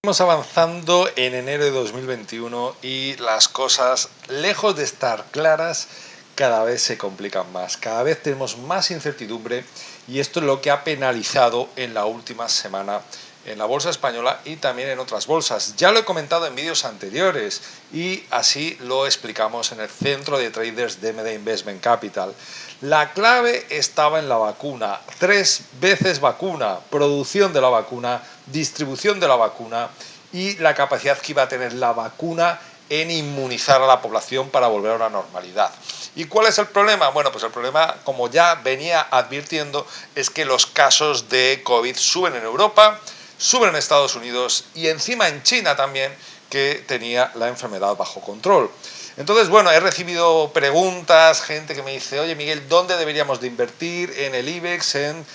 Estamos avanzando en enero de 2021 y las cosas, lejos de estar claras, cada vez se complican más. Cada vez tenemos más incertidumbre y esto es lo que ha penalizado en la última semana en la bolsa española y también en otras bolsas. Ya lo he comentado en vídeos anteriores y así lo explicamos en el centro de traders de MD Investment Capital. La clave estaba en la vacuna, 3 veces vacuna, producción de la vacuna, distribución de la vacuna y la capacidad que iba a tener la vacuna en inmunizar a la población para volver a una normalidad. ¿Y cuál es el problema? Bueno, pues el problema, como ya venía advirtiendo, es que los casos de COVID suben en Europa, suben en Estados Unidos y encima en China también, que tenía la enfermedad bajo control. Entonces, bueno, he recibido preguntas, gente que me dice, oye Miguel, ¿dónde deberíamos de invertir en el IBEX en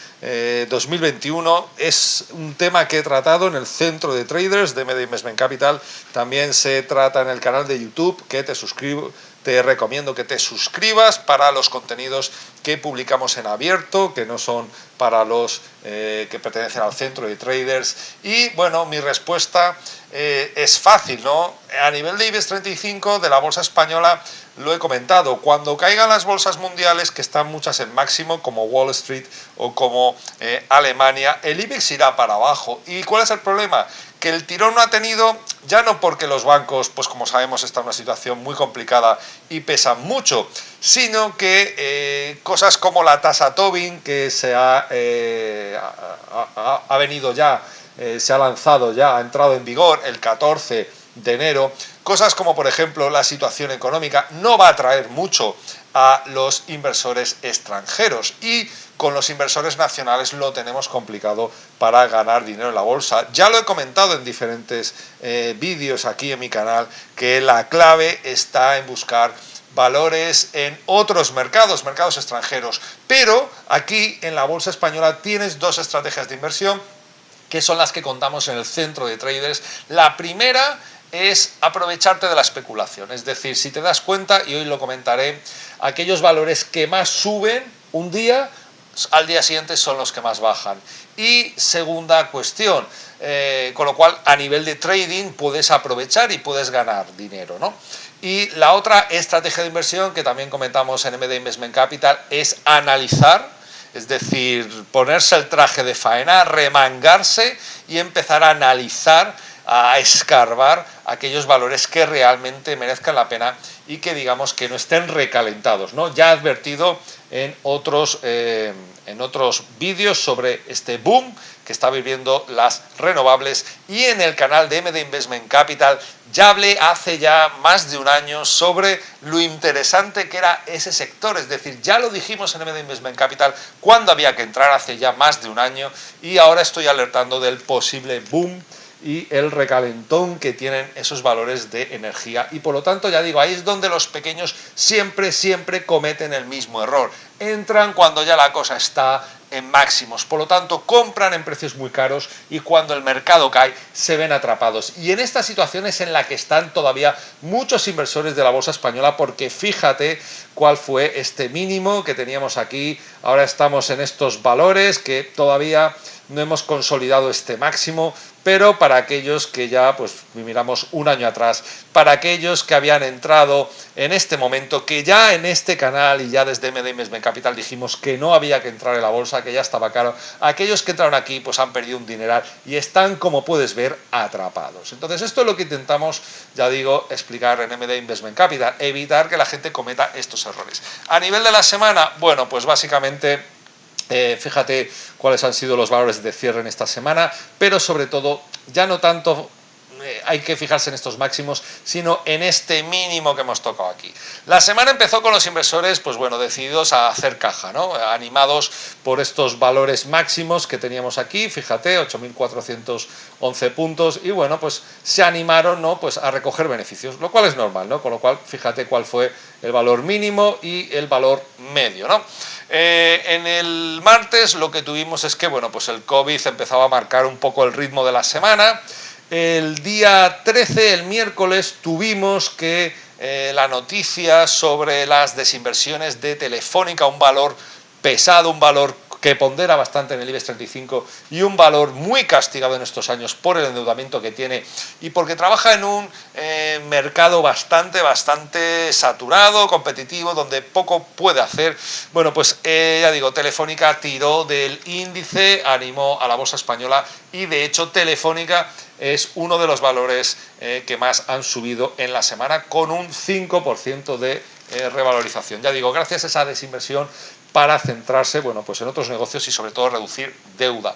2021? Es un tema que he tratado en el centro de traders de MD Investment Capital, también se trata en el canal de YouTube, que te recomiendo que te suscribas para los contenidos que publicamos en abierto, que no son para los que pertenecen al centro de traders. Y bueno, mi respuesta es fácil, ¿no? A nivel de IBEX 35 de la bolsa española, lo he comentado, cuando caigan las bolsas mundiales, que están muchas en máximo, como Wall Street o como Alemania, el IBEX irá para abajo. ¿Y cuál es el problema? Que el tirón no ha tenido, ya no porque los bancos, pues como sabemos, están en una situación muy complicada y pesan mucho, sino que cosas como la tasa Tobin, que se ha venido ya, se ha lanzado ya, ha entrado en vigor el 14 de enero, cosas como por ejemplo la situación económica, no va a atraer mucho a los inversores extranjeros y con los inversores nacionales lo tenemos complicado para ganar dinero en la bolsa. Ya lo he comentado en diferentes vídeos aquí en mi canal, que la clave está en buscar valores en otros mercados, mercados extranjeros, pero aquí en la bolsa española tienes dos estrategias de inversión que son las que contamos en el centro de traders. La primera es aprovecharte de la especulación, es decir, si te das cuenta, y hoy lo comentaré, aquellos valores que más suben un día, al día siguiente son los que más bajan. Y segunda cuestión, con lo cual a nivel de trading puedes aprovechar y puedes ganar dinero, ¿no? Y la otra estrategia de inversión que también comentamos en MD Investment Capital es analizar, es decir, ponerse el traje de faena, remangarse y empezar a analizar, a escarbar aquellos valores que realmente merezcan la pena y que digamos que no estén recalentados, ¿no? Ya he advertido en otros vídeos sobre este boom que está viviendo las renovables y en el canal de MD Investment Capital ya hablé hace ya más de un año sobre lo interesante que era ese sector, es decir, ya lo dijimos en MD Investment Capital cuando había que entrar hace ya más de un año y ahora estoy alertando del posible boom y el recalentón que tienen esos valores de energía y por lo tanto ya digo, ahí es donde los pequeños siempre cometen el mismo error, entran cuando ya la cosa está en máximos, por lo tanto compran en precios muy caros y cuando el mercado cae se ven atrapados y en esta situación es en la que están todavía muchos inversores de la bolsa española porque fíjate cuál fue este mínimo que teníamos aquí, ahora estamos en estos valores que todavía no hemos consolidado este máximo, pero para aquellos que ya pues miramos un año atrás, para aquellos que habían entrado en este momento, que ya en este canal y ya desde MD Investment Capital dijimos que no había que entrar en la bolsa, que ya estaba caro, aquellos que entraron aquí pues han perdido un dineral y están, como puedes ver, atrapados. Entonces esto es lo que intentamos, ya digo, explicar en MD Investment Capital, evitar que la gente cometa estos errores. A nivel de la semana, bueno, pues básicamente fíjate cuáles han sido los valores de cierre en esta semana, pero sobre todo ya no tanto hay que fijarse en estos máximos, sino en este mínimo que hemos tocado aquí. La semana empezó con los inversores, pues bueno, decididos a hacer caja, ¿no? Animados por estos valores máximos que teníamos aquí, fíjate, 8.411 puntos, y bueno, pues se animaron, ¿no? Pues a recoger beneficios, lo cual es normal, ¿no? Con lo cual, fíjate cuál fue el valor mínimo y el valor medio, ¿no? En el martes lo que tuvimos es que, bueno, pues el COVID empezaba a marcar un poco el ritmo de la semana. El día 13, el miércoles, tuvimos que la noticia sobre las desinversiones de Telefónica, un valor pesado, un valor que pondera bastante en el IBEX 35 y un valor muy castigado en estos años por el endeudamiento que tiene y porque trabaja en un mercado bastante saturado, competitivo, donde poco puede hacer. Bueno, pues ya digo, Telefónica tiró del índice, animó a la bolsa española y de hecho Telefónica es uno de los valores que más han subido en la semana, con un 5% de revalorización. Ya digo, gracias a esa desinversión para centrarse, bueno, pues en otros negocios y sobre todo reducir deuda.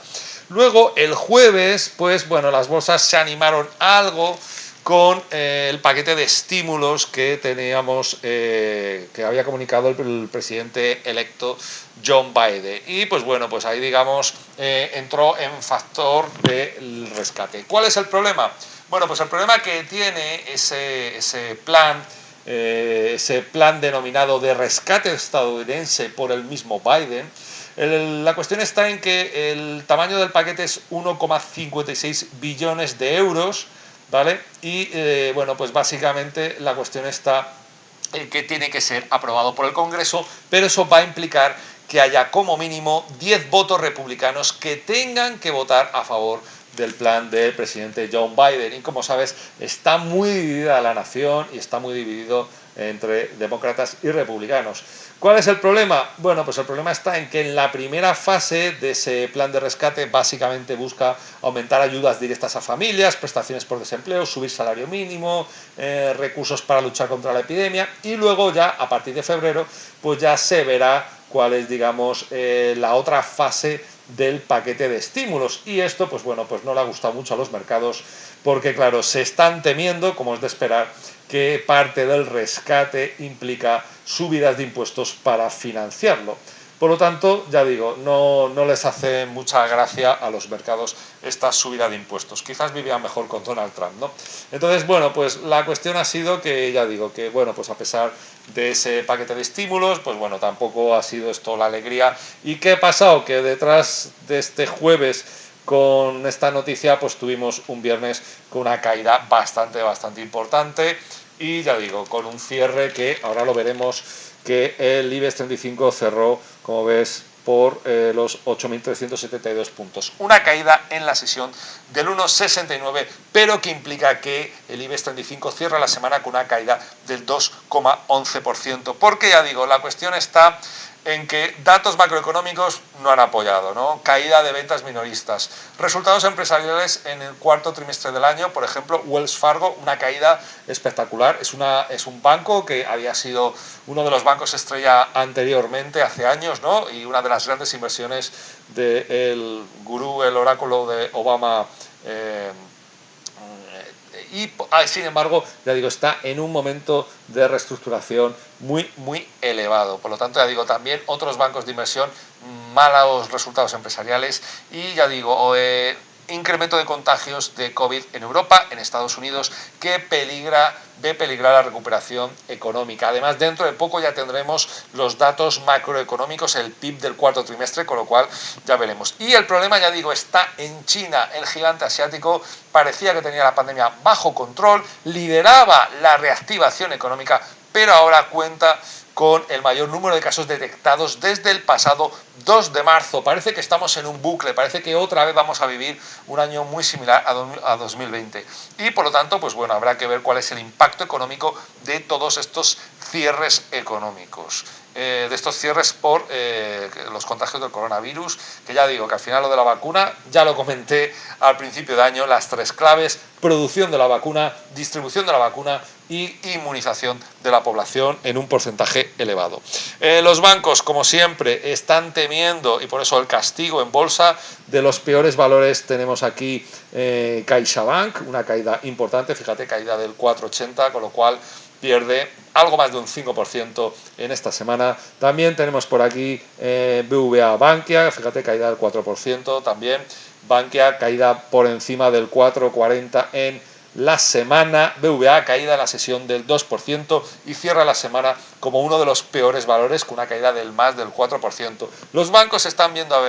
Luego, el jueves, pues bueno, las bolsas se animaron algo con el paquete de estímulos que teníamos, que había comunicado el presidente electo John Biden. Y pues bueno, pues ahí digamos entró en factor del rescate. ¿Cuál es el problema? Bueno, pues el problema que tiene ese plan denominado de rescate estadounidense por el mismo Biden. La cuestión está en que el tamaño del paquete es 1,56 billones de euros, ¿vale? Y bueno, pues básicamente la cuestión está en que tiene que ser aprobado por el Congreso, pero eso va a implicar que haya como mínimo 10 votos republicanos que tengan que votar a favor del plan del presidente John Biden. Y como sabes, está muy dividida la nación y está muy dividido entre demócratas y republicanos. ¿Cuál es el problema? Bueno, pues el problema está en que en la primera fase de ese plan de rescate básicamente busca aumentar ayudas directas a familias, prestaciones por desempleo, subir salario mínimo, recursos para luchar contra la epidemia, y luego ya a partir de febrero pues ya se verá cuál es, digamos, la otra fase del paquete de estímulos. Y esto, pues bueno, pues no le ha gustado mucho a los mercados porque, claro, se están temiendo, como es de esperar, que parte del rescate implica subidas de impuestos para financiarlo. Por lo tanto, ya digo, no les hace mucha gracia a los mercados esta subida de impuestos. Quizás vivían mejor con Donald Trump, ¿no? Entonces, bueno, pues la cuestión ha sido que, ya digo, que bueno, pues a pesar de ese paquete de estímulos, pues bueno, tampoco ha sido esto la alegría. ¿Y qué ha pasado? Que detrás de este jueves con esta noticia, pues tuvimos un viernes con una caída bastante importante y ya digo, con un cierre que ahora lo veremos, que el IBEX 35 cerró, como ves, por los 8.372 puntos. Una caída en la sesión del 1,69, pero que implica que el IBEX 35 cierra la semana con una caída del 2,11%. Porque ya digo, la cuestión está en que datos macroeconómicos no han apoyado, ¿no? Caída de ventas minoristas. Resultados empresariales en el cuarto trimestre del año, por ejemplo, Wells Fargo, una caída espectacular. Es un banco que había sido uno de los bancos estrella anteriormente, hace años, ¿no? Y una de las grandes inversiones del gurú, el oráculo de Obama. Sin embargo, ya digo, está en un momento de reestructuración muy elevado. Por lo tanto, ya digo, también otros bancos de inversión, malos resultados empresariales y, ya digo, incremento de contagios de COVID en Europa, en Estados Unidos, que ve peligrar la recuperación económica. Además, dentro de poco ya tendremos los datos macroeconómicos, el PIB del cuarto trimestre, con lo cual ya veremos. Y el problema, ya digo, está en China. El gigante asiático parecía que tenía la pandemia bajo control, lideraba la reactivación económica, pero ahora cuenta con el mayor número de casos detectados desde el pasado 2 de marzo. Parece que estamos en un bucle, parece que otra vez vamos a vivir un año muy similar a 2020. Y por lo tanto, pues bueno, habrá que ver cuál es el impacto económico de todos estos cierres económicos. De estos cierres por los contagios del coronavirus, que ya digo que al final lo de la vacuna, ya lo comenté al principio de año, las tres claves: producción de la vacuna, distribución de la vacuna y inmunización de la población en un porcentaje elevado. Los bancos, como siempre, están temiendo, y por eso el castigo en bolsa. De los peores valores tenemos aquí CaixaBank, una caída importante, fíjate, caída del 4,80, con lo cual pierde algo más de un 5% en esta semana. También tenemos por aquí BVA Bankia, fíjate, caída del 4% también. Bankia caída por encima del 4,40 en la semana. BVA caída en la sesión del 2% y cierra la semana como uno de los peores valores, con una caída del más del 4%. Los bancos están viendo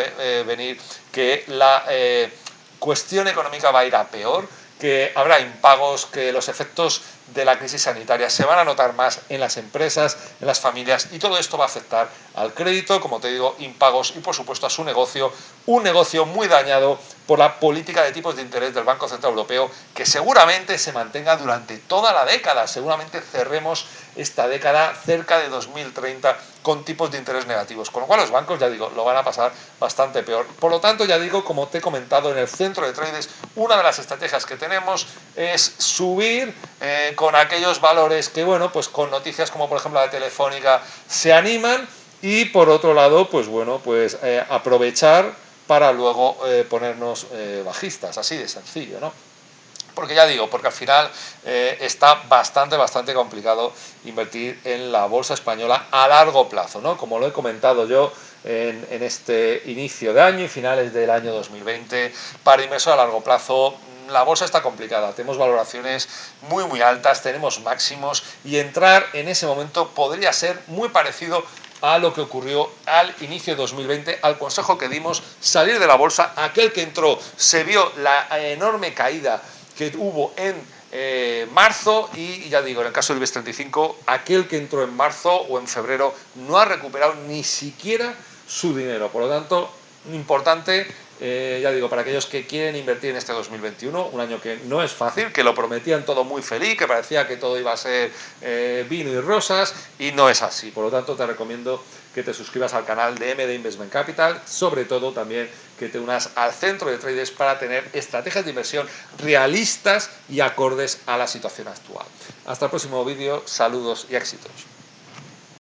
venir que la cuestión económica va a ir a peor, que habrá impagos, que los efectos de la crisis sanitaria se van a notar más en las empresas, en las familias, y todo esto va a afectar al crédito, como te digo, impagos y por supuesto a su negocio, un negocio muy dañado por la política de tipos de interés del Banco Central Europeo, que seguramente se mantenga durante toda la década, seguramente cerremos esta década cerca de 2030 con tipos de interés negativos, con lo cual los bancos, ya digo, lo van a pasar bastante peor. Por lo tanto, ya digo, como te he comentado, en el centro de traders, una de las estrategias que tenemos es subir con aquellos valores que, bueno, pues con noticias como por ejemplo la de Telefónica se animan, y por otro lado, pues bueno, pues aprovechar para luego ponernos bajistas, así de sencillo, ¿no? Porque ya digo, porque al final está bastante complicado invertir en la bolsa española a largo plazo, ¿no? Como lo he comentado yo en este inicio de año y finales del año 2020, para inversor a largo plazo la bolsa está complicada, tenemos valoraciones muy altas, tenemos máximos, y entrar en ese momento podría ser muy parecido a lo que ocurrió al inicio de 2020, al consejo que dimos, salir de la bolsa. Aquel que entró se vio la enorme caída que hubo en marzo, y ya digo, en el caso del IBEX 35, aquel que entró en marzo o en febrero no ha recuperado ni siquiera su dinero. Por lo tanto, importante, ya digo, para aquellos que quieren invertir en este 2021, un año que no es fácil, que lo prometían todo muy feliz, que parecía que todo iba a ser vino y rosas, y no es así. Por lo tanto, te recomiendo que te suscribas al canal de MD Investment Capital, sobre todo también que te unas al centro de traders para tener estrategias de inversión realistas y acordes a la situación actual. Hasta el próximo vídeo, saludos y éxitos.